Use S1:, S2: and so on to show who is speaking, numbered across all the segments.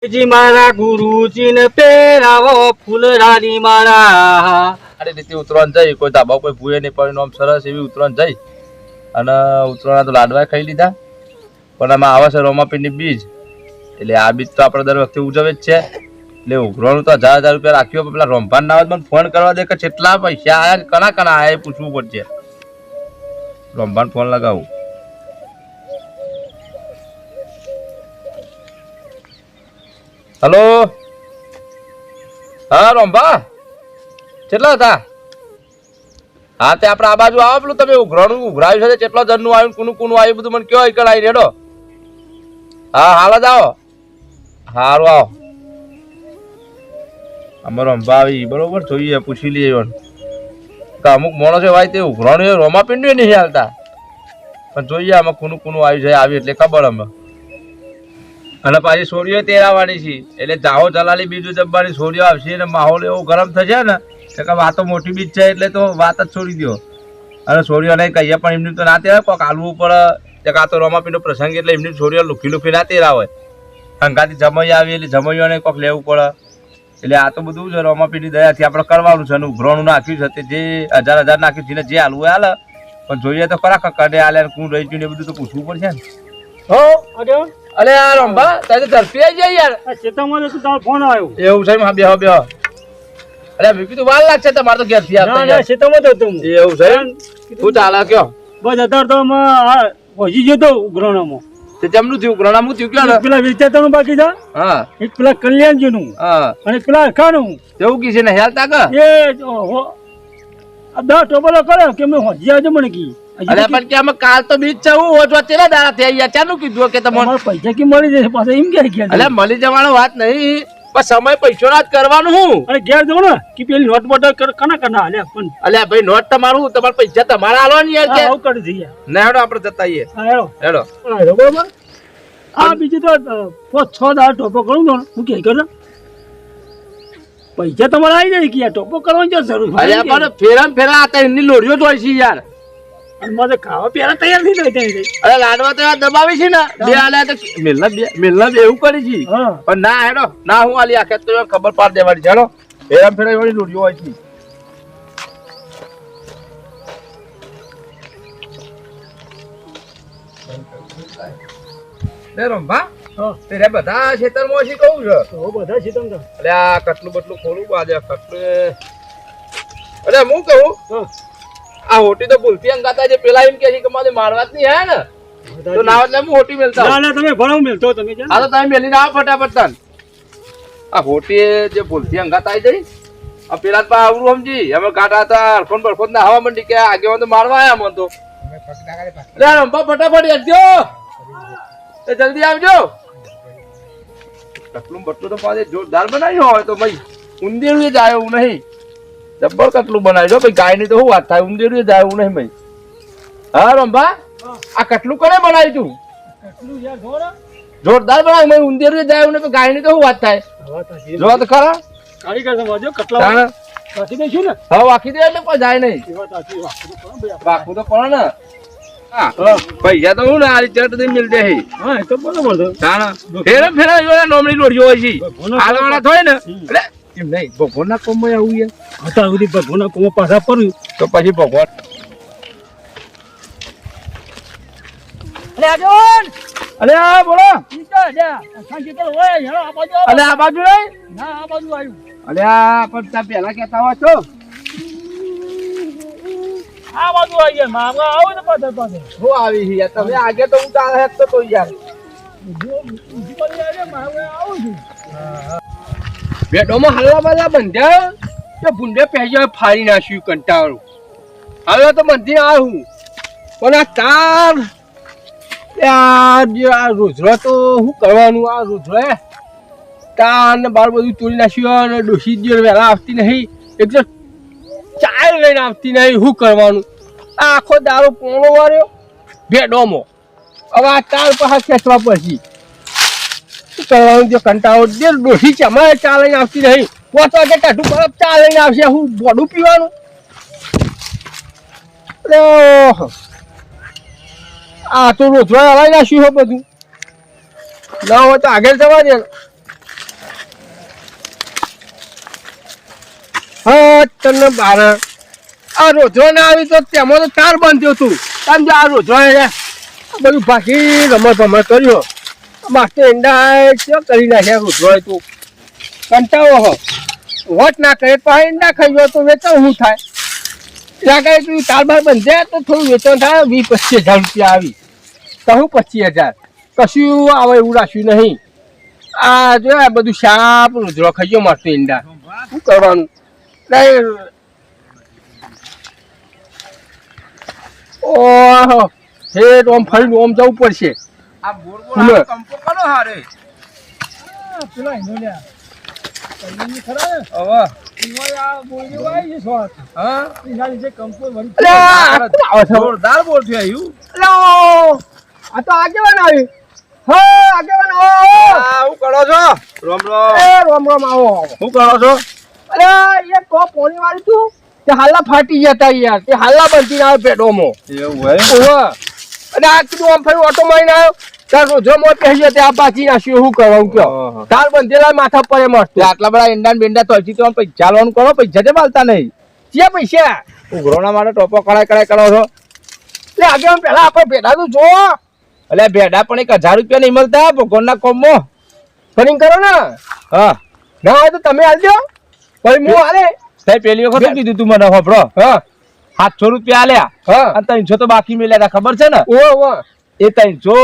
S1: જી મારા ગુરુજીને પહેરાવો ફૂલરાની માળા.
S2: સારી રીતે ઉતરાણ જઈ કોઈ ધાબા કોઈ ભૂએ નહીં પડી આમ સરસ એવી ઉતરાણ જઈ અને ઉતરાણ તો લાડવા ખાઈ લીધા પણ આમાં આવે છે રોમાપીરની બીજ એટલે આ બીજ તો આપણે દર વખતે ઉજવે જ છે એટલે ઉઘરાણું તો 1000 રૂપિયા રાખ્યો પેલા રોમભાન ના મને ફોન કરવા દે કે કેટલા પૈસા આયા કના કના આયા એ પૂછવું પડશે રોમભાન ફોન લગાવું હલો હા રોમભા કેટલા હતા હા તે આપણે આ બાજુ આવો પેલું તમે ઉઘરાણું ઉઘરાવ્યું છે કેટલા જણનું આવ્યું કોનું કોનું આવ્યું બધું મને કયો એકડ આવી રેડો હા હાલ જ આવો સારું આવો અમારો અંબા આવી બરોબર જોઈએ પૂછી લઈએ કે અમુક માણસો ભાઈ તે ઉઘરાણું રોમાપિંડ નહીં હાલતા પણ જોઈએ આમાં કોનું કોનું આવ્યું છે આવી એટલે ખબર અમે અને પાછી સોરીઓ તેરાવાની છે એટલે જાઓ જલાલી બીજું જમવાની સોરીઓ આવશે ને માહોલ એવો ગરમ થશે ને કે વાતો મોટી બીજ છે એટલે તો વાત જ છોડી દો અને સોરીઓ નહીં કહીએ પણ એમની તો ના તેરાય કોઈક આલવું પડે કાં તો રોમાપીનો પ્રસંગ એટલે એમની સોરીઓ લુખી લુખી ના તેરા હોય હંગાથી જમાઈ આવી એટલે જમાઈઓને કોઈક લેવું પડે એટલે આ તો બધું છે રોમાપીની દયાથી આપણે કરવાનું છે અને ઉઘરાણું નાખ્યું છે તે જે 1000 નાખ્યું છે ને જે હાલવું હાલે પણ જોઈએ તો ખરા કડે હાલે કોણ રહી ગયું એ બધું તો પૂછવું પડશે ને
S1: હો અરે
S2: અરે યાર અંબા તારે ઝડપી આવી જાય યાર
S1: આ ચેતામાં તો તારો ફોન આવ્યો
S2: એવું છે હા બેહો બેહો અરે મેં કીધું વાર લાગશે તમારે તો ઘેરથી
S1: ના
S2: આવતા
S1: ના
S2: યાર
S1: ચેતામાં તો તું
S2: એવું છે તું ચાલે કયો
S1: બસ અત્યારે તો પહોંચી ગયો તો ઉઘરાણામાં
S2: તે જમનું થયું ગ્રણામું થયું કયો ને
S1: પેલા વેચાતાનું બાકી છે
S2: હા
S1: એક પેલા કલ્યાણજીનું
S2: હા
S1: અને પેલા અખાનું
S2: એવું કી છે ને હેલતા કે
S1: એ આ 10 ટોપલો કર્યો કે મેં હોજી આવજો મને કી
S2: અરે પણ કે અમે કાલ તો બીજ છે હું ઓછવા તેલા દાડા થઈ ગયા ચાનું કીધું કે તમને
S1: તમારે પૈસા કે મળી જશે પાછા એમ ક્યારે ગયા
S2: અરે મળી જવાનો વાત નહીં પણ સમય પૈસો ના જ કરવાનું હું
S1: અરે ઘેર જવું ને કે પેલી નોટ બોટ કના હાલ્યા પણ
S2: અલ્યા ભાઈ નોટ તમારું તમારે પૈસા તમારા આલવાની યાર કે
S1: આવું કરી દઈએ
S2: ના હેડો આપણે જતા આવીએ
S1: હા હેડો
S2: હેડો
S1: હેડો બરોબર આ બીજું તો 5-6 દાડા ટોપો કરું તો હું કે કરો પૈસા તમારે આવી જાય કે ટોપો કરવાની જો જરૂર
S2: અલ્યા પણ ફેરામ ફેરા આતા એમની લોરીઓ જ હોય છે યાર
S1: અને મારે ખાવા પીવા તૈયાર થઈ જાય ત્યાં
S2: અરે લાડવા તો દબાવી છે ને બે આલ્યા તો મેલના બે એવું કરી છે
S1: હા
S2: પણ ના હેડો ના હું આલી આખે તો ખબર પાડ દેવાની છે હેડો ફેરામ ફેરા એવાની લોરીઓ હોય છે લે રંભા
S1: હા
S2: તેરે બધા ખેતરમાં છે કહું છે
S1: તો બધા છે તમને
S2: અલે આ કટલું બટલું ખોલું બાજે કટલું અરે હું કહું
S1: હા
S2: આ હોટી તો ભૂલથી અંગાતા જે પેલા એમ કે છે કે મારે મારવા જ નહીં હે ને તો ના એટલે હું હોટી મેલતા
S1: ના ના તમે ભણાવ મેલતો તમે છે
S2: આ તો તમે મેલીને આવો ફટાફટ તન આ હોટી જે ભૂલથી અંગાતા આવી જઈ આ પેલા તો આવરું સમજી અમે કાઢા હતા અરખોન બરખોન ના હવા મંડી કે આગેવાન તો મારવા આયા મને તો અરે રંભા ફટાફટ આવજો એ જલ્દી આવજો કટલું બટલું તો પાછે જોરદાર બનાવ્યું હોય તો ભાઈ ઉંદેરું જ આવ્યો એવું નહીં જબ્બર કટલું બનાવ્યો ભાઈ ગાય ની તો શું વાત થાય ઉંદેરું જ આવ્યું નહીં ભાઈ હા રંભા આ કટલું કોને બનાવ્યું તું
S1: કેટલું યાર જોરા
S2: જોરદાર બનાવ્યું ભાઈ ઉંદેરું જ આવ્યું ને ગાય ની તો શું વાત થાય
S1: હવા તાજી
S2: જોવા તો ખરા
S1: કારીગર સમજો કટલા કાઢી દઈશું ને
S2: હવે વાકી દે એટલે કોઈ જાય નહીં
S1: એવા તાજી વાપરું ભાઈ
S2: વાકું તો પડે ને હા પૈસા તો હું ને આ રીતે તો મિલ જાય
S1: હા એ તો બરોબર છે
S2: તાણા ફેરા ફેરા જોયા નોમની લોડીઓ હોય છે હાલવાના થોય ને એટલે એમ નહીં ભગવાનના કોમમાં આવું યાર
S1: અત્યાર સુધી ભગવાનના કોમો પાછા પડ્યું
S2: તો પછી ભગવાન
S1: અરે આજોન
S2: અરે આ બોલો
S1: સાંજે તો હોય હેલો આ બાજુ
S2: અલે આ બાજુ નહીં
S1: ના આ બાજુ આવ્યું
S2: અલે આ પણ તમે પહેલા કહેતા હો છો
S1: આ બાજુ આવી ગયા મામા આવો ને પાછળ પાછળ
S2: હું આવી છે યાર તમે આગે તો હું ચાલે હેત તો યાર
S1: બીજી બાજુ આવી મામા આવું છું
S3: બેડોમાં હાલવા બાલા બંધ્યા તો ભૂંડે પહેજો ફાડી નાખ્યું કંટાળું હાલવા તો બંધી આવું પણ આ તાર આ રોજડા તો શું કરવાનું આ રોજડા તાર ને બાર બધું તોડી નાખ્યું અને ડોસી જ વહેલા આવતી નહીં એટલે ચાય લઈને આવતી નહીં શું કરવાનું આ આખો દારૂ પોણો વાર્યો ભેડોમાં હવે આ તાર પાછા ખેંચવા પછી શું કરવાનું જો કંટાળો દે ડોસી ચમાય ચા લઈને આવતી નહીં 5 વાગે ટાઢું બરફ ચા લઈને આવશે હું બોડું પીવાનું આ તો રોજવા હલાવી નાખ્યું હોય બધું ના હોય તો આગળ જવા દે તને બાર આ રોજરો ના આવી તો તેમાં તો તાર બાંધ્યો તું તાર જો આ રોજરો બધું બાકી રમત કર્યો માસ્ટર ઈંડા શું કરી નાખ્યા રોજરો તું કંટાળો હો વોટ ના કરે પણ ઈંડા ખાઈ ગયો તો વેચાણ શું થાય ત્યાં કઈ તું તાર બાર બંધે તો થોડું વેચાણ થાય 20-25 હજાર રૂપિયા આવી કહું 25,000 કશું આવે એવું રાખ્યું નહીં આ જો આ બધું શાપ રોજરો ખાઈ ગયો માસ્ટર ઈંડા શું કરવાનું ઓહો હે ઓમ ફરીને ઓમ જવું પડશે
S2: આ બોર બોર કંપો કરો હારે
S1: પેલા હિંડોલ્યા કઈ ખરા ને
S2: હવે
S1: ઈમાં આ બોલી વાઈ છે સ્વાદ
S2: હા
S1: એના લીધે કંપો વળી
S2: જોરદાર બોલ થયો આવ્યું
S3: હેલો આ તો આગેવાન આવી હો આગેવાન આવો
S2: હું કરો છો રોમ રોમ
S3: એ રોમ રોમ આવો
S2: શું કરો છો
S3: અરે એ કો પોણી વાળી તું તે હાલા ફાટી જતા યાર તે હાલા બનતી આવે પેટોમાં
S2: એવું હોય
S3: ઓહો અને આ કીધું આમ ફરી ઓટો મારીને આવ્યો તાર રોજો મોત કહી જાય તે આ પાછી નાખ્યું શું કરવાનું કયો તાર બંધેલા માથા પર મસ્ત
S2: આટલા બધા ઈંડા ને બેંડા તો હજી તો પૈસા ચાલવાનું કરો પૈસા તે માલતા નહીં
S3: જે પૈસા
S2: ઉઘરોણા માટે ટોપો કડાય કરો છો
S3: એટલે આગેવાન પેલા આપણે ભેડા તો જો
S2: એટલે ભેડા પણ 1,000 રૂપિયા નહીં મળતા ભગવાનના કોમમાં
S3: ફરિંગ કરો ને
S2: હા
S3: ના હોય તો તમે હાલજો પછી હું હાલે
S2: તે પેલી વખત શું કીધું તું મને હોભળો
S3: હા
S2: 700 રૂપિયા આલ્યા
S3: હા
S2: અને 300 તો બાકી મળ્યા હતા ખબર છે ને
S3: ઓ
S2: એ 300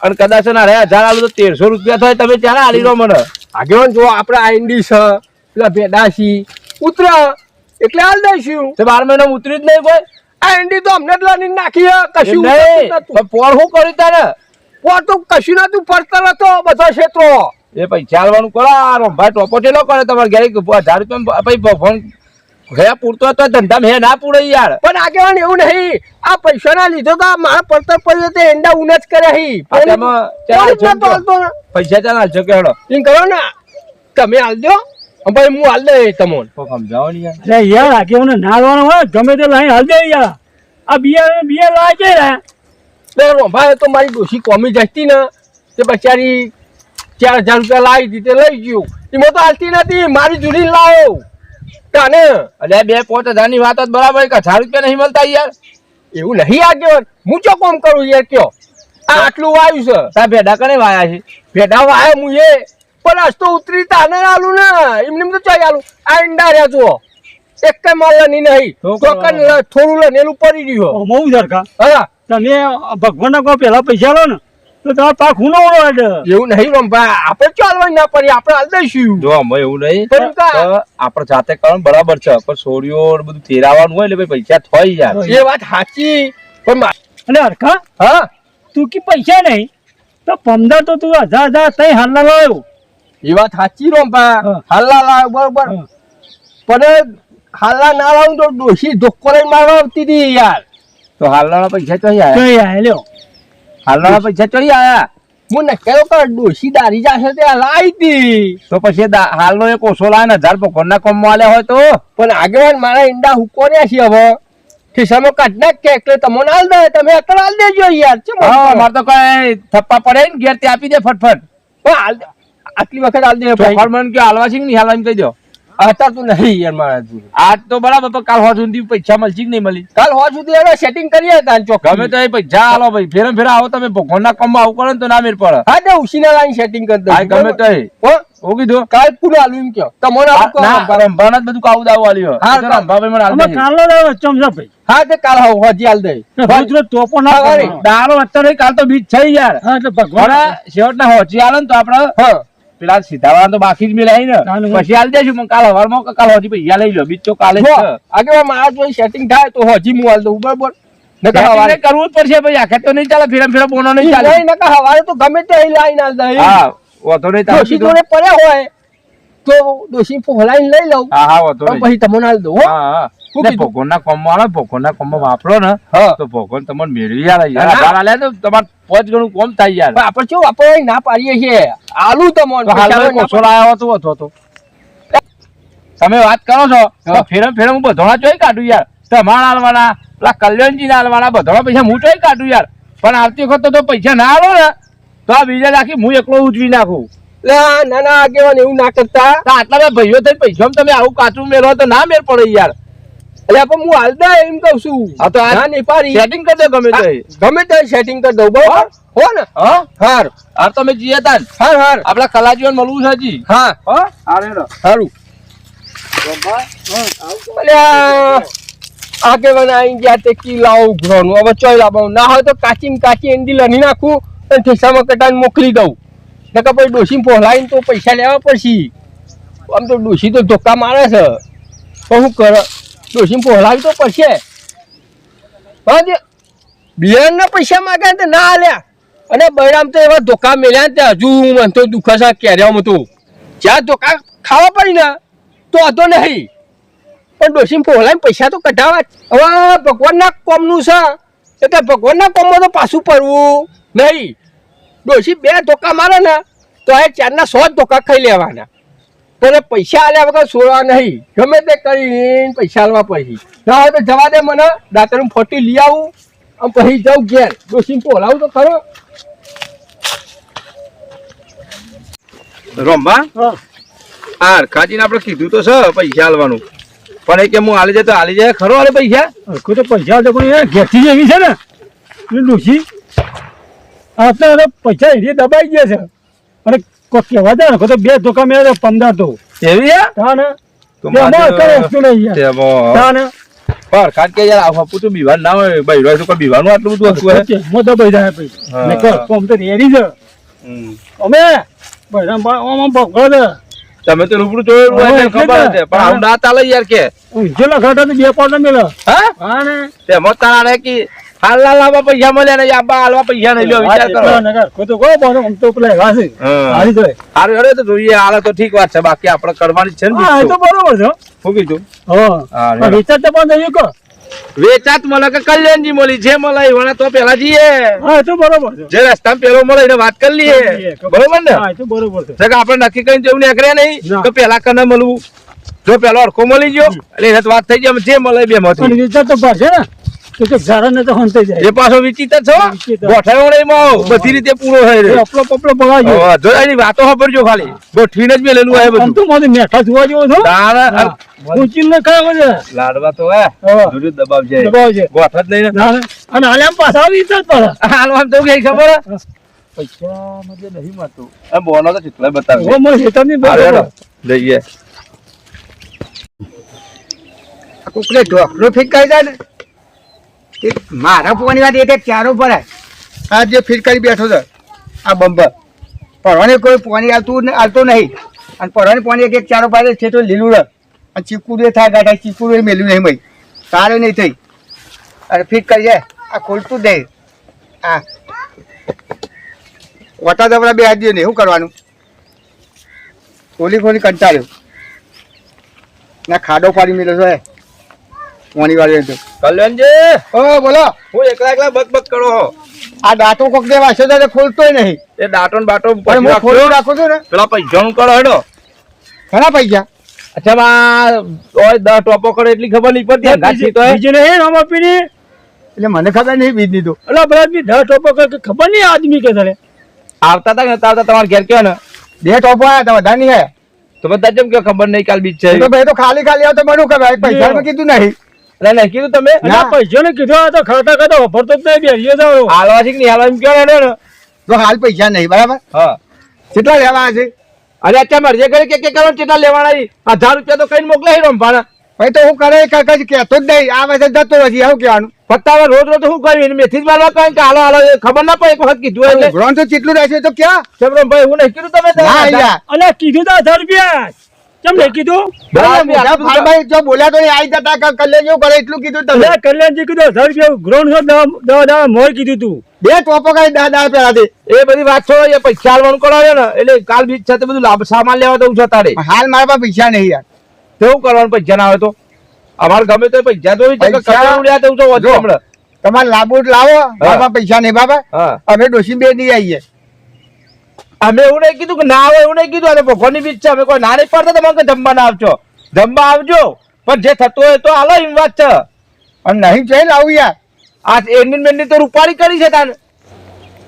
S2: અને કદાચ ના રહ્યા 1000 આલું તો 1300 રૂપિયા થાય તમે ત્યારે આલી રહો મને
S3: આગેવાન જો આપણે આ ઈંડી છે પેલા ભેડાસી ઉતરા એટલે હાલ દઈશું
S2: તે 12 મહિના ઉતરી જ નહીં કોઈ
S3: આ ઈંડી તો અમને જ લાની નાખી હે, કશું
S2: નહીં
S3: નતું.
S2: પણ પોળ શું કર્યું તારે
S3: પોર તો કશું નતું પડતર હતો બધો ક્ષેત્રો
S2: એ પૈસા આલવાનું કરો આ રોંભાઈ ટોપો ચેલો કરે તમારે ઘરે 1000 રૂપિયા પછી ફોન ગયા પૂરતો હતો ધંધામાં હે ના પૂરે યાર
S3: પણ આગેવાન એવું નહીં આ પૈસા ના લીધો તો મારા પડતર પડ્યો તે ઈંડા ઉન જ કરે હી
S2: આ તેમાં ચાલ
S3: પોલીસ નતો હાલતો ને.
S2: પૈસા ચાલ હાલશો કે હેડો
S3: એમ કરો ને તમે હાલ દો ભાઈ હું હાલ દે તમને
S2: તો સમજાવો ને યાર
S1: અરે યાર આગેવાને ના લેવાનો હોય ગમે તે લાઈ હાલ દે યાર આ બિયા લાય છે ને
S3: રોંભાઈ તો મારી ડોશી કોમી જતી ને તે બચારી 4,000 રૂપિયા લાવી દીધી લઈ ગયું એમાં તો હાલતી નથી મારી જુડી લાવો તને
S2: અલ્યા 2-5 હજાર ની વાત જ બરાબર 1000 રૂપિયા નહીં મળતા યાર
S3: એવું નહીં આગેવાન હું ચો કોમ કરું યાર કયો આ આટલું વાયુ છે
S2: તા ભેડા કને વાયા છે
S3: ભેડા વાય હું એ પણ આજ તો ઉતરી તાને આલું ને એમને તો ચાઈ આલું આ ઈંડા રહ્યા જુઓ એક કઈ માલ નહીં
S2: તો
S3: ટોકન થોડું લનેલું પડી રહ્યું
S1: બહુ સરખા
S3: હા
S1: તમે ભગવાનના કોઈ પેલા પૈસા લો ને તો તમારે પાક હુનો ઉડો
S3: એવું નહીં રમભા આપણે ચાલવા ના પડી આપણે હાલ દઈશું
S2: જો અમે એવું નહીં
S3: પણ કા-
S2: તો આપણે જાતે કરવાનું બરાબર છે પણ સોડિયો ને બધું ફેરાવાનું હોય એટલે ભાઈ પૈસા થોય યાર
S3: એ વાત સાચી પણ
S1: અને હરખા
S3: હા
S1: તું કી પૈસા નહીં તો 15 તો તું 1000 તઈ હાલના લાવ્યો
S3: એ વાત સાચી રમભા
S1: હા.
S3: હાલ્લા લાવ બરોબર
S1: હા.
S3: પણ હાલ્લા ના લાવું તો ડોશી ધોકો લઈને મારવા આવતી હતી યાર
S2: તો હાલના પૈસા ચોઈ આયા
S1: કઈ આ લ્યો
S2: હાલના પૈસા ચોઈ આયા
S3: હું નક્કી કર ડોશી દારી જશે ત્યાં લાવી હતી
S2: તો પછી હાલનો એક ઓછો લાવે ને 1000 પકોડના કોમમાં આલ્યા હોય તો
S3: પણ આગેવાન મારા ઈંડા હુકોર્યા છે હવે ખિસ્સામાં કાઢ નાખ કે એટલે તમને હાલ દે તમે અત્યારે હાલ દેજો યાર ચમ
S2: હા અમારે તો કઈ થપ્પા પડે ને ઘેર તે આપી દે ફટફટ
S3: પણ હાલ દે. આટલી વખત હાલ દે ભાઈ
S2: ચોખડ મને કે હાલવા છે કે નહીં હાલવા એમ કહી દો
S3: અત્યારે તો નહીં યાર મારા જોડે.
S2: આજ તો બરાબર પણ કાલ હોજ સુધી પૈસા મળશે કે નહીં મળી
S3: કાલ હોજ સુધી એને સેટિંગ કરીએ તાન ચોક
S2: ગમે તો એ પૈસા હાલો ભાઈ ફેરમ ફેરા આવો તમે ભગવાનના કામમાં આવું કરો ને તો ના મેર પડે
S3: હા તે ઉસીના લાઈન સેટિંગ કરી
S2: હા
S3: દઉં
S2: ગમે તો એ હું કીધું
S3: કાલ પૂરું હાલું એમ કયો તમને આવું કહો
S2: ના
S3: રંભાભાઈ.
S2: રંભાના જ બધું કાવું દાવું આલ્યો
S3: હા,
S2: તો રંભાભાઈ મને હાલ
S1: અમે
S2: દેજે.
S1: કાલો લાવ્યો ચમચા ભાઈ
S3: હા તે કાલ હોજી હાલ દે
S1: રોજ રોજ તોપો ના
S3: હા,
S1: કરવાનો.
S2: દારૂ અત્યારે કાલ તો બીજ છે યાર
S1: હા એટલે ભગવાન
S2: પણ છેવટના હોચી આલે ને તો આપણે
S3: હા
S2: પેલા સીધાવાળા તો બાકી જ મિલાય ને
S1: ચાલુ.
S2: પછી હાલ દેશું પણ કાલ હવારમાં કે કાલ હોજી પૈસા લઈ લો બીજ તો કાલે જ
S3: જો
S2: છે.
S3: આગેવાન મારા જોડે સેટિંગ થાય તો હોજી હું હાલ દઉં બરોબર નકર
S2: Setting
S3: હવારે
S2: ને કરવું જ પડશે ભાઈ આખે તો નહીં ચાલે ફેરમ ફેરા બોનો નહીં ચાલે
S3: નહીં નકર હવારે તો ગમે તે અહીં લાઈન હાલ દે
S2: હા વાંધો નહીં તારે
S3: ડોશી
S2: કીધું.
S3: જોડે પડ્યા હોય તો ડોશી ફોલાઈને લઈ લઉં
S2: હા હા વાંધો
S3: પણ
S2: નહીં
S3: પછી તમને હાલ દઉં હો.
S2: હા હા
S3: શું
S2: ને
S3: કીધું?
S2: ભગવાનના કામમાં આવે ભગવાનના કામમાં વાપરો ને
S3: હા
S2: તો ભગવાન તમને મેળવી આલે યાર
S3: હા.
S2: આધાર આલે તો તમારે 5 ગણું કોમ થાય યાર
S3: પણ આપણે શું આપણે ના પાડીએ છીએ આલુ તમને
S2: તો હાલમાં એક ઓછો લાયો હતો હતો તમે વાત કરો છો તો
S3: હા.
S2: ફેરમ હું બધોણા ચોઈ કાઢું યાર તમારા હાલવાના પેલા કલ્યાણજી ના હાલવાના બધોણા પૈસા હું ચોઈ કાઢું યાર પણ આવતી વખત તો પૈસા ના આલો ને તો આ બીજા રાખી હું એકલો ઉજવી નાખું
S3: ના ના આગેવાન એવું ના કરતા.
S2: આટલા બધા ભાઈઓ થઈને પૈસા તમે આવું કાચું મેળવો તો ના મેળ પડે યાર.
S3: એટલે પણ હું હાલતા એમ કહું છું.
S2: હા તો
S3: ના નહીં પાડી.
S2: સેટિંગ કરી દો ગમે તે.
S3: ગમે તે સેટિંગ કરી દઉં બરોબર હો ને.
S2: હા
S3: હાર
S2: હાર તમે જીએ તાન
S3: હાર હાર
S2: આપડા કલાજીવન મળવું છે હજી.
S3: હા
S2: હા હારે
S3: સારું. અલ્યા આગેવાન આવી ગયા તે કી લાવો ઉઘરાનું હવે ચોય લાવવાનું ના હોય તો કાચી એંડી લણી નાખું અને ઠેસામાં કટાઈને મોકલી દઉં. નકર પછી ડોશી પહોલાઈને તો પૈસા લેવા પડશે. આમ તો ડોશી તો ધોકા મારે છે પણ શું કરે ડોશી પહોલાવી તો પડશે. હા બિયારણના પૈસા માગે તો ના આલ્યા અને બૈરામ તો એવા ધોકા મેલ્યા ને હજુ મને તો દુઃખ છે કેર્યામાં તો જ્યાં ધોકા ખાવા પડી ને તો હતો નહીં પણ ડોશી પહોલાઈને પૈસા તો કઢાવા જ. હવે ભગવાનના કોમનું છે એટલે ભગવાનના કોમમાં તો પાછું પડવું નહીં. ડોશી 2 ધોકા મારે ને તો એ 4ના 100 ધોકા ખાઈ લેવાના. તને પૈસા આલ્યા વગર છોડવા નહીં. ગમે તે કરીને પૈસા આલવા પછી ના હોય તો જવા દે મને દાંતનું ફોટી લઈ આવું અને પછી જાઉં ઘેર ડોશી પહોલાવું તો ખરો.
S2: રમવા
S1: હા
S2: આ હરખાજીને આપણે કીધું તો છે પૈસા આલવાનું પણ એ કે હું હાલી જાય તો હાલી જાય ખરો હાલે પૈસા.
S1: હરખું તો પૈસા તો પણ એ ઘેરથી જ એવી છે ને એટલે ડોશી આટલા પૈસા એરી દબાઈ ગયા છે અને કોઈ કહેવા દે ને તો 2 ધોકા મેળવે 15 તો
S2: એવી હે?
S1: તા ને
S2: તો
S1: બે અમારે
S2: મારે-
S1: કરે વસ્તુ નહીં યાર.
S2: તેમાં
S1: તા ને
S2: પણ હરખાજ કે યાર આ બાપુ તો બીવાનું ના હોય ભાઈ તો કોઈ બીવાનું આટલું બધું હતું હે?
S1: હું દબાઈ જાય પછી
S2: હા.
S1: ને કર કોમ તો રેડી છે અમે ભાઈ ભગવાન
S2: તમે તો રૂબરૂ જોયેલું હોય એટલે ખબર છે પણ આવું ના ચાલે યાર કે
S1: જેલા ખાતા તો 2 પાવડા મેળવે.
S2: હા
S1: હા ને
S2: તેમાં તારા રે કે હાલના લાવવા પૈસા મળ્યા ને આબા હાલવા પૈસા નહીં લ્યો વિચાર કરો.
S1: કોઈ તો કહો બોલો આમ તો પેલા એવા છે
S2: હા.
S1: હારી જાય.
S2: હારું હેડો તો જોઈએ હાલે તો ઠીક વાત છે બાકી આપણે કરવાની જ છે ને
S1: હા એ તો
S2: બીજું.
S1: બરોબર છે
S2: શું કીધું
S1: હા
S2: હા,
S1: પણ વિચાર તો પણ નહીં કહો.
S2: વેચાત મળે કે કલ્યાણજી મળી જે મળે એવાને તો પેલા જઈએ
S1: હા એ તો બરોબર છે.
S2: જે રસ્તામાં પેલો મળે એને વાત કરી લઈએ બરોબર ને
S1: હા એ તો બરોબર છે.
S2: કે આપણે નક્કી કરીને જેવું નીકળ્યા નહીં
S1: ના.
S2: તો પેલા કને મળવું જો પેલો અડખો મળી ગયો એટલે એને તો વાત થઈ જાય જે મળે બે
S1: પણ
S2: માંથી
S1: વિચાર તો પાડશે ને તો ઝારા ને તો હંતાઈ જાય.
S2: એ પાછો વિચિત્ર છો
S1: વિચિત્ર.
S2: ગોઠવણીમાં બધી રીતે પૂરો થાય
S1: એ
S2: છે
S1: અપલો પપલો પગાડજો.
S2: હવે જો એની વાતો ખબરજો ખાલી ગોઠવીને જ મેલેલું હોય
S1: આમ
S2: બધું
S1: તો મારે મેઠા જોવા જેવો છો.
S2: તાણ
S1: ઊંચી ને ખાવા છે
S2: લાડવા તો હે
S1: હા.
S2: જોજો દબાવ છે
S1: દબાવ છે.
S2: ગોઠ જ નહીં ને
S1: ના, અને હાલે આમ પાછા આવી વિચાર પડે.
S2: હાલ આમ તો કઈ ખબર હે? પૈસા મતલબ નહીં મળતું આ બોનો તો કેટલાય બતાવે
S1: ઓ મને હેતાની બહુ
S2: હારે
S1: ખબર.
S2: જઈએ
S4: કોકને ઢોકળું ફીટ કરી દે ને એ મારા પોવાની વાત એક ચારો ભરાય આ જે ફીટ કરી બેઠો છે આ બંબર પરવાની કોઈ પોની આવતો નહીં અને પરવાની પોની એક ચારો પાડે છે તો લીલું રહ અને ચીકુડું થાય ગાઢા ચીકુડું મેલ્યું નહીં ભાઈ તારે નહીં થઈ અને ફીટ કરી જાય આ ખોલતું જ નહીં આ વટા દબરા બે હાથ ને શું કરવાનું ખોલી કંટાળ્યો ના ખાડો પાડી મેળ્યો છે પોની વાળી તો
S2: કલ્યાણજી
S4: ઓ બોલો
S2: હું એકલા બક કરો હો
S4: આ દાંતો કોક દે વાંચો તો ખોલતોય નહીં
S2: એ દાંતો ને બાટો
S4: પણ હું ખોલી રાખું છું ને
S2: પેલા પૈસાનું કરો હેડો
S4: ઘણા પૈસા
S2: અચ્છા માં ઓય 10 ટોપો કરે એટલી ખબર નહીં પડતી ગાછી તો
S1: બીજું નહીં રામ આપીને
S4: એટલે મને ખબર નહીં બીજ ની તો
S1: અલા બરાબર બી 10 ટોપો કે ખબર નહીં આદમી કે તારે
S2: આવતા હતા ને આવતા તમારે ઘેર કયો ને
S4: 2 ટોપો આવ્યા હતા વધારે નહીં આવ્યા
S2: તો બધા જેમ કે ખબર નહીં કાલ બીજ છે
S4: એ તો ભાઈ તો ખાલી આવ તો મને ખબર પૈસા મેં કીધું નહીં
S2: એટલે નહીં કીધું તમે
S1: ના પૈસા ને કીધું આ તો ખાતા ખાતા વાપરતો જ નહીં બેસીએ જાવ
S2: હાલવા છે કે નહીં હાલવા એમ કયો હેડો ને
S4: તો હાલ પૈસા નહીં બરાબર
S2: હા
S4: કેટલા લેવા છે
S2: અરે અચ્છા મરજે કરે કે કરો કેટલા લેવાના 1000 રૂપિયા તો કઈ મોકલે રમવાના
S4: ભાઈ તો હું કરે કઈ કહેતો જ નહીં આ વખતે જતો નથી આવું કહેવાનું
S2: પત્તા રોજ રોજ શું કર્યું મેથી જ મારવા કહે કે હાલો હાલો એ ખબર ના પડે એક વખત કીધું એટલે
S4: ગ્રોન તો કેટલું રહેશે તો ક્યાં
S2: ચમરમ ભાઈ હું નહીં કીધું તમે
S4: ના યાર
S1: અલે કીધું તો 1000 રૂપિયા કેમ નહીં કીધું
S4: ભાઈ જો બોલ્યા તો આવી જતા કલ્યાણ કરે એટલું કીધું તમે
S1: અલે કલ્યાણજી કીધું 1000 રૂપિયા ગ્રાઉન્ડ દવા દવા મોર કીધું તું
S4: 2 ટોપો કઈ દાદા પેલા દે
S2: એ બધી વાત છોડો એ પૈસા આલવાનું કરાવે ને એટલે કાલ બીજ છે તે બધું લાભ સામાન લેવા તો છે તારે
S4: હાલ મારા પાસે પૈસા નહીં યાર
S2: કેવું કરવાનું પૈસા ના આવે તો અમારે ગમે તો પૈસા તો
S4: પૈસા-
S2: ઉડ્યા તો
S4: જો.
S2: હમણાં
S4: તમારે લાંબુ લાવો મારા પાસે પૈસા નહીં બાબા
S2: હા
S4: અમે ડોસી બે નહીં આવીએ
S2: અમે એવું નહીં કીધું કે ના આવે એવું નહીં કીધું અને ભગવાનની બીજ છે અમે કોઈ ના નહીં પડતા તમારે કે જમવા ના આવજો જમવા આવજો પણ જે થતું હોય તો હાલો એમ વાત છે
S4: અને નહીં ચાલ આવું યાર
S2: આ એની મેની તો રૂપાળી કરી છે તાને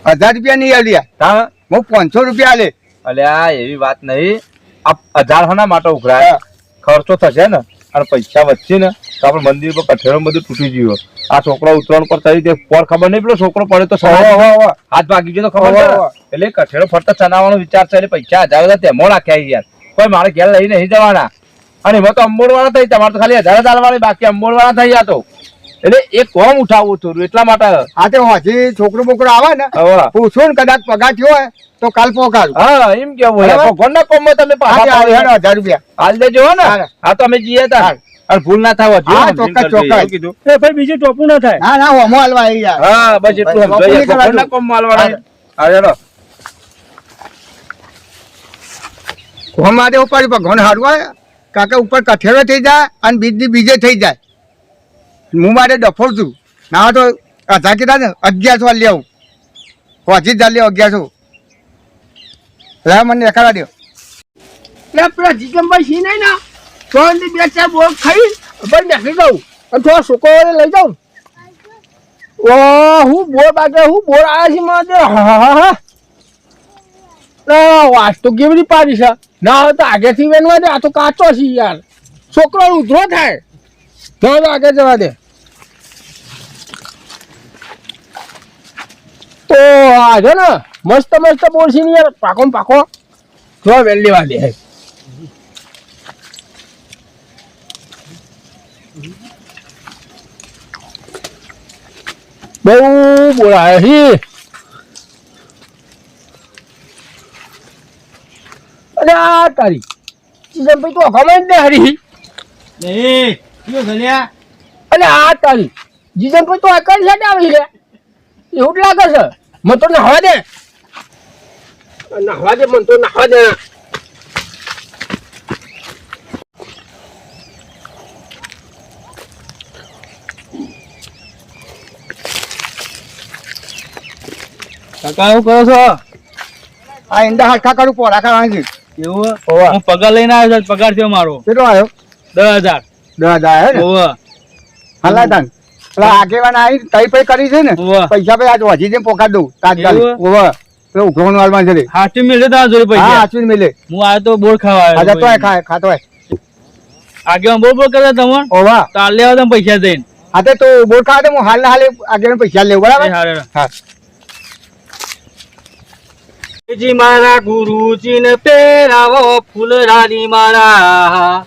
S4: 1000 રૂપિયા નહીં આલ્યા
S2: હા
S4: હું 500 રૂપિયા આલે
S2: અલ્યા એવી વાત નહીં. આ 1000 હના માટે ઉઘરાય, ખર્ચો થશે ને અને પૈસા વધશે ને તો આપણે મંદિર પર કઠેરો બધું તૂટી ગયું. આ છોકરો ઉતરાણ પર થઈ તે પર ખબર નહીં, પેલો છોકરો પડે તો હાથ ભાગી ગયો તો ખબર છે. એટલે કઠેરો ફરતો ચનાવવાનો વિચાર છે. એટલે પૈસા 1000 તેમાં રાખ્યા યાર. કોઈ મારે ઘેર લઈ નહીં જવાના. અને એમાં તો અંબોડ વાળા થઈ, તમારે તો ખાલી 1000 ચાલવાની, બાકી અંબોડ વાળા થઈ ગયા તો. એટલે એ કોમ ઉઠાવવું હતું એટલા માટે.
S4: હા તો હજી છોકરો બોકરો આવે ને પૂછું ને કદાચ પગાર થયો હોય તો કાલ પહોંચાડું.
S2: હા એમ કેવું ભગવાનના કોમમાં તમે પાછા
S4: 1000 રૂપિયા
S2: હાલ દેજો ને. હા તો અમે જઈએ તા અને ભૂલ ના થાવ.
S1: કીધું એ ભાઈ બીજું ટોપું ના થાય.
S4: ના ના હોમો હાલવા આવી યાર.
S2: હા બસ એટલું સમજાય. ભગવાનના કોમમાં હાલવાના. હા ચલો
S4: હોમા દે ઉપર ભગવાન હારવા કાકા ઉપર કઠેરો થઈ જાય અને બીજે થઈ જાય. હું મારે ડફોર છું ના તો 1000 કીધા ને 1100 લેવું. પછી જ લેવું 1100. લે મને દેખાડા દો.
S3: એટલે પેલા જીગમભાઈ સી નહીં ને તો બે ચાર બોલ ખાઈ ભાઈ નાખી દઉં અને થોડા છોકરાઓને લઈ જાઉં. ઓ હું બોર બાગે હું બોર આવ્યા છે મારે. હા વાસ તો કેવી રીતે પાડી છે ના હોય તો આગેથી વેનવા દે. આ તો કાચો છે યાર, છોકરો ઉધરો થાય ના તો આગળ જવા દે. તો આ જો ને મસ્ત મસ્ત બોલ છે ને યાર, પાકો ને પાકો જો વેલ લેવા દે. બહુ બોલાય છે. અરે આ તારી ચીજમ ભાઈ તું અખામાં જ ને હરી. અરે આ તારી જીજમ ભાઈ તું અકલ છે ને આવી રે એવું જ લાગે છે. મને તો નહાવા દે, નહાવા દે, મને તો નહાવા દે.
S5: કાકા શું કરો છો?
S4: આ ઈંડા હરખા કરું પોરા ખાવાની છે.
S5: એવું હું પગાર લઈને આવ્યો છું. પગાર થયો મારો
S4: કેટલો આવ્યો?
S5: 10,000.
S4: 10,000 આવ્યો ને?
S5: ઓવે
S4: હાલા તાન પેલા આગેવાન આવી તઈ પઈ કરી છે ને
S5: ઓવે.
S4: પૈસા ભાઈ આજ વધી જઈને પોકાડ દઉં તાત્કાલિક.
S5: એવું?
S4: ઓવે પેલો ઉઘરાણું હાલમાં છે રે.
S5: હાચી મિલે તારા જોડે
S4: હા
S5: પૈસા.
S4: હાચવીને મેલે.
S5: હું આવ્યો તો બોર ખાવા
S4: આજે તો
S5: આવ્યો.
S4: ખાતો હોય.
S5: આગેવાન બોર બોર કરતા તમે
S4: ઓવા
S5: તાર લેવા તમે પૈસા દઈને.
S4: આજે તો બોલ ખાવા દે. હું હાલ ના હાલે આગેવાન પૈસા લેવું બરાબર. હા
S5: જી મારા ગુરુજી ને પહેરાવો ફૂલરાની માળા,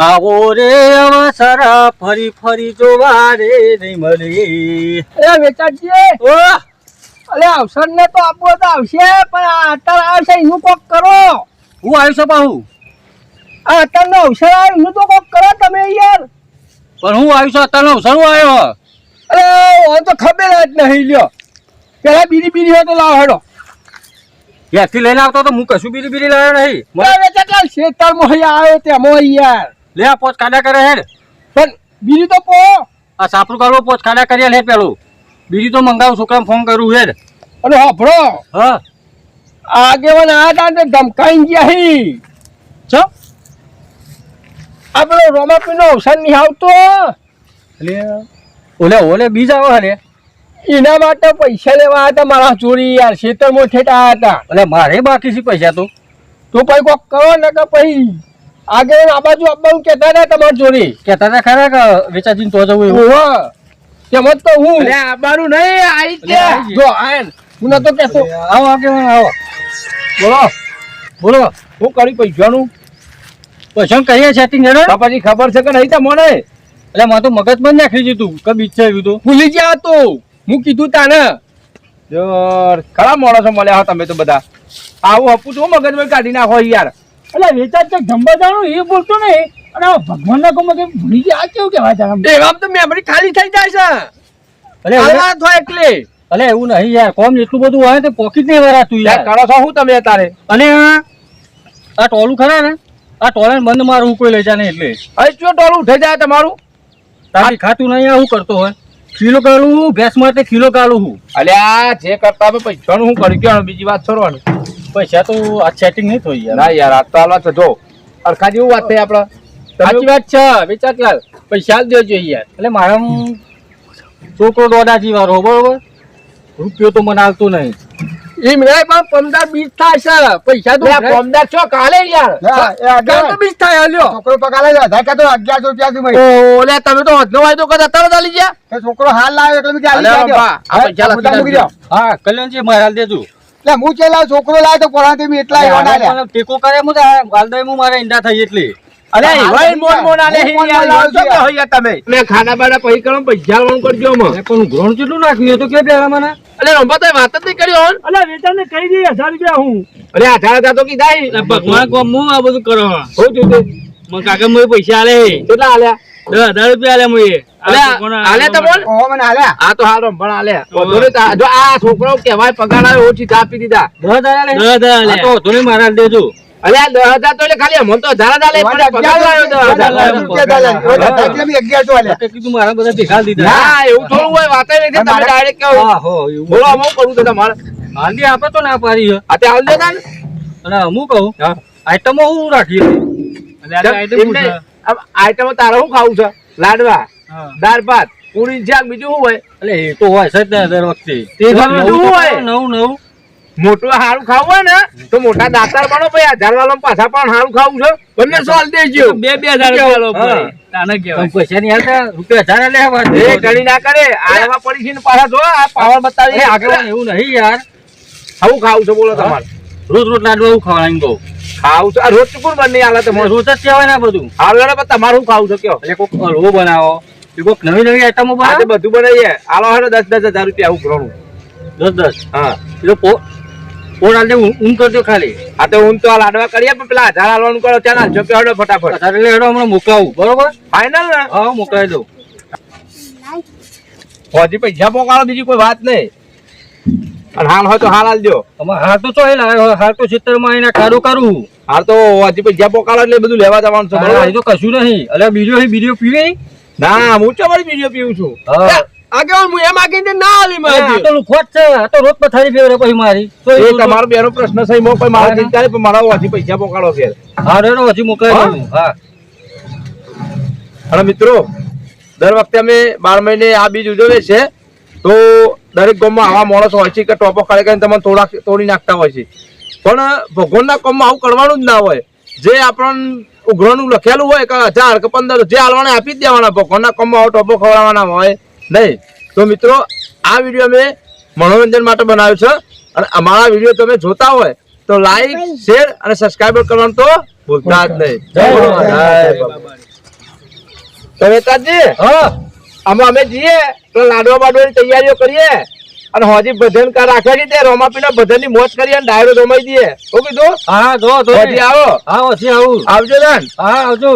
S5: આવો રે અવસર ફરી ફરી જોવા રે નહીં મળી.
S3: અરે વેચાજી
S5: ઓ
S3: અરે અવસર ને તો આપવો તો આવશે પણ આ અત્યારે આવશે એનું કોક કરો.
S5: હું આવી છું પાહુ.
S3: આ અત્યારનો અવસર આવે એનું તો કોક કરો તમે યાર.
S5: પણ હું આવી છું અત્યારનો અવસર હું આવ્યો.
S3: અરે હવે તો ખબર જ નહીં લ્યો. પેલા બીડી બીડી હોય તો લાવ હેડો.
S5: ત્યાંથી લઈને આવતો તો હું કશું બીરી બીરી લાવ્યો નહીં.
S3: વેચાતા શેતરમાં આવ્યો તેમાં યાર.
S5: લે આ પોચ ખાડા કરે હેડ.
S3: પણ બીડી તો પો.
S5: આ સાપરું કાઢવો પોચ ખાડા કરીએ લે પેલું. બીજી તો મંગાવું છોકરાને ફોન કરું હેડ.
S3: અને હોભળો
S5: હા
S3: આગેવાન આ દાંતે ધમકાઈ ગયા હી.
S5: ચો
S3: આ પેલો રોમાપીનો અવસર નહીં આવતો
S5: ઓલે ઓલે બીજ આવો હલે.
S3: એના માટે પૈસા લેવા હતા મારા ચોરી યાર. ખેતરમાં ઠેઠા હતા.
S5: એટલે મારે બાકી છે પૈસા તો.
S3: તો પછી કોક કરો ને કે પછી આગળ આ બાજુ આપવાનું કહેતા હતા તમારી ચોરી.
S5: કહેતા હતા ખરા કે વેચાજીને તો જવું એવું.
S3: ઓહો તેમ જ તો હું
S2: આબારું નહીં આવી
S3: ત્યાં જો આયન હું નતો કહેતો.
S5: આવો આગેવાન આવો.
S3: બોલો
S5: બોલો
S2: શું કર્યું પૈસાનું?
S5: પૈસા કરીએ સેટિંગ હેડો.
S2: તો પછી ખબર છે કે નહીં તમને?
S5: એટલે મારે તો મગજમાં જ નાખી દીધું કે બીજ છે એવું તો.
S3: ભૂલી ગયા તો હું કીધું તાને.
S2: ખરા માણસો મળ્યા હો તમે તો બધા. આવું હપું છું મગજમાં કાઢી નાખો યાર.
S1: એટલે વેચાત તો જંબા જાણું એ બોલતો નહીં અને ભગવાનના કોમાં કે ભૂલી ગયા. આ કેવું કહેવાય તારા?
S3: એમ તો મેમરી ખાલી થઈ જાય છે.
S5: એટલે
S3: હાલવા થાય એટલે
S5: અલે એવું નહીં યાર. કોમ એટલું બધું હોય તો પોકેટ નહીં વરાતું યાર.
S2: કરો છો શું તમે તારે?
S5: અને આ ટોલું ખરા ને આ ટોલે બંધ મારું કોઈ લઈ જાય નહીં એટલે.
S2: હવે શું ટોલું ઉઠાઈ જાય તમારું?
S5: તારી ખાતું નહીં આવું કરતો હોય. કિલો કાઢું ભેંસ માટે કિલો કાઢું હું.
S2: અલ્યા જે કરતા હવે પૈસાનું શું કર્યું કે બીજી વાત છોડવાની.
S5: પૈસા તો આ સેટિંગ નહીં થયું યાર.
S2: ના યાર આ તો હાલવા છે જો અરખા જેવું વાત થઈ આપડે.
S3: સાચી વાત છે વેચાતલાલ. પૈસા દેજો યાર.
S5: એટલે મારા છોકરો દોડાજી વાળો બરોબર. રૂપિયો તો મને આવતો નહીં.
S3: એમ નહીં પણ 15 20 થાય છે પૈસા તો
S2: લે, 15 છો કાલે યાર
S4: હા, એ આગળ.
S3: 20 થાય લ્યો
S4: છોકરો પગાર લે 1100 રૂપિયા થી મળી.
S2: ઓલે તમે તો હદનો વાયદો કરતા તરત આલી ગયા
S4: તે છોકરો હાલ લાવ્યો એટલે મેં કીધું
S2: અલે
S4: આલી
S2: બાપા, આ
S4: હા,
S2: પૈસા
S4: મુદ્દા
S2: લખી
S4: મૂકી દો.
S5: હા કલ્યાણજી મારે હાલ દેજો
S4: એટલે હું ચેલા છોકરો લાવ્યો તો પરાંથી મેં એટલા એવા ના લ્યા.
S5: ટેકો કરે હું હાલદાય હું મારા ઈંડા થઈ એટલે
S2: અલે
S4: હાલ
S2: ભાઈ
S4: લઈ
S2: મોન
S4: ગયા.
S2: મોન આલે
S4: મોન
S2: હી
S4: મોન
S2: યાર
S4: લાવ્યો
S2: તો
S4: છે.
S2: હોય તમે મે ખાના બાના પૈ કરો પૈસા વાળું કરજો મ
S5: પણ ગ્રોણ કેટલું નાખ્યું એ તો કે પેલા મને
S2: અલે રંભા તો વાત જ નહીં કરી હોન
S1: અલે વેચાણને કહી દે 1000 રૂપિયા હું
S2: અરે 1000 તો કીધા હી
S5: ભગવાન કોમ હું આ બધું કરો
S2: હો જોતે
S5: મને કાકા મને પૈસા આલે
S2: કેટલા આલ્યા
S5: 10,000 રૂપિયા આલે મને
S2: અલે આલે તો બોલ
S4: ઓહો મને હાલ્યા.
S2: આ તો હાલ રંભા આલે વધુ નહીં તા- જો આ છોકરો કહેવાય પગાર આવે ઓછી ચા આપી દીધા
S5: 10,000 આલે તો ધોની મારા હાલ દેજો
S2: અલે આ 10,000 તો એટલે ખાલી અમન તો 1000 આલે પણ પગાર લાવ્યો 10,000
S4: રૂપિયા ચાલ્યા. હવે 10,000 એટલે મેં 1100 આલ્યા.
S5: તે કીધું મારા બધા ભેગા દીધા
S2: ના એવું થોડું હોય વાત નથી તમે ડાયરેક્ટ કહો
S5: હા હો એવું
S2: બોલો અમુક કરું તો તમારે
S5: હાલદી આપે તો ના પાડી છે
S2: આ તે હાલ દે તાન
S5: અને હું કહું
S2: હા
S5: આઈટમો હું રાખીએ
S2: એમને આઈટમ તારે શું ખાવું છે લાડવા દાળ ભાત પૂરી શાક બીજું શું હોય
S5: એટલે એ તો હોય છે જ ને દર વખતે
S2: તે ઘર બીજું શું હોય
S5: નવું
S2: મોટું સારું ખાવું હોય ને તો મોટા દાતાર બનો ભાઈ 1000 વાળો પાછા પણ સારું ખાવું છે બંને સોલ દેજો
S5: 2,000 રૂપિયા પૈસા નહીં હાલતા રૂપિયા 1,000 લે વાત
S2: એ ઘણી ના કરે આવા પડી છે ને પાછા જો આ પાવર બતાવી
S5: આગળ એવું નહીં યાર
S2: આવું ખાવું છે બોલો તમારે
S5: રોજ રોજ લાડવા એવું ખાવાનું કહું
S2: ખાવું છે આ રોજ ચૂકું બને હાલત
S5: રોજ જ કહેવાય ને આ બધું
S2: હાલ પણ તમારું શું ખાવું છે કયો
S5: એટલે કોઈક હલવો બનાવો એ કોઈક નવી નવી આઈટમો
S2: આ તે
S5: બનાવો
S2: બધું બનાવીએ આલો હાલો 10,000 રૂપિયા આવું કરવાનું
S5: 10
S2: હા
S5: એટલે પોર હાલ દે ઊન કરજો ખાલી
S2: આ તો હું તો આ લાડવા કરીએ પણ પેલા 1000 હાલવાનું કરો ત્યાં હાલજો કે હડો ફટાફટ
S5: તારે એટલે હેડો હમણાં મોકલાવું બરોબર
S2: ફાઈનલ ને
S5: હા મોકલાવી દઉં
S2: હજી પૈસા પોકાળો બીજી કોઈ વાત નહીં અને હાલ હોય તો હાલ હાલજો
S5: અમારે હાલ તો ચોય લાવ્યો હાલ તો 70 માં એના કાઢો કરું
S2: હાલ તો હજી પૈસા પોકાળો એટલે બધું લેવા જવાનું છે
S5: એ
S2: બરોબર
S5: તો કશું નહીં એટલે બીજો પીવે
S2: ના હું તો વળી બીજો પીવું છું
S3: આગળ હું એમ આગળ ના આલી
S5: આ
S3: મારી
S5: તો લુખવાટ છે આ તો રોજ પથારી ફેવરે પછી મારી તો
S2: એ તમારો બેનો પ્રશ્ન સહી મો કોઈ મારા ચિંતા નહીં પણ મારા હજી પૈસા પોકાળો છે
S5: હા રેડો હજી મોકલાવી દઉં હા
S2: અને મિત્રો દર વખતે અમે 12 મહિને આ બીજ ઉજવીએ છે તો દરેક ગામમાં આવા માણસો હોય છે કે ટોપો ખાલી કરીને તમને તોડી નાખતા હોય છે પણ ભગવાનના કામમાં આવું કરવાનું જ ના હોય જે આપણને ઉઘરાણું લખેલું હોય કે 1000 કે 15 જે હાલવાના આપી જ દેવાના ભગવાનના કામમાં આવો ટોપો ખવડાવવાના હોય નહીં તો મિત્રો આ વિડીયો અમે મનોરંજન માટે બનાવ્યો છે અને અમારા વિડીયો તમે જોતા હોય તો લાઈક શેર અને સબસ્ક્રાઈબ કરવાનું તો ભૂલતા જ નહીં જય બાબા. તો વેતાજી
S5: હા
S2: આમાં અમે જઈએ તો લાડવા બાડવાની તૈયારીઓ કરીએ અને હજી ભજન રાખ્યા છે તે રોમાપીના ભજનની મોજ કરીએ અને ડાયરો રમાઈ દઈએ શું કીધું
S5: હા જો
S2: હજી આવો
S5: હા હજી આવું
S2: આવજો દાન
S5: હા આવજો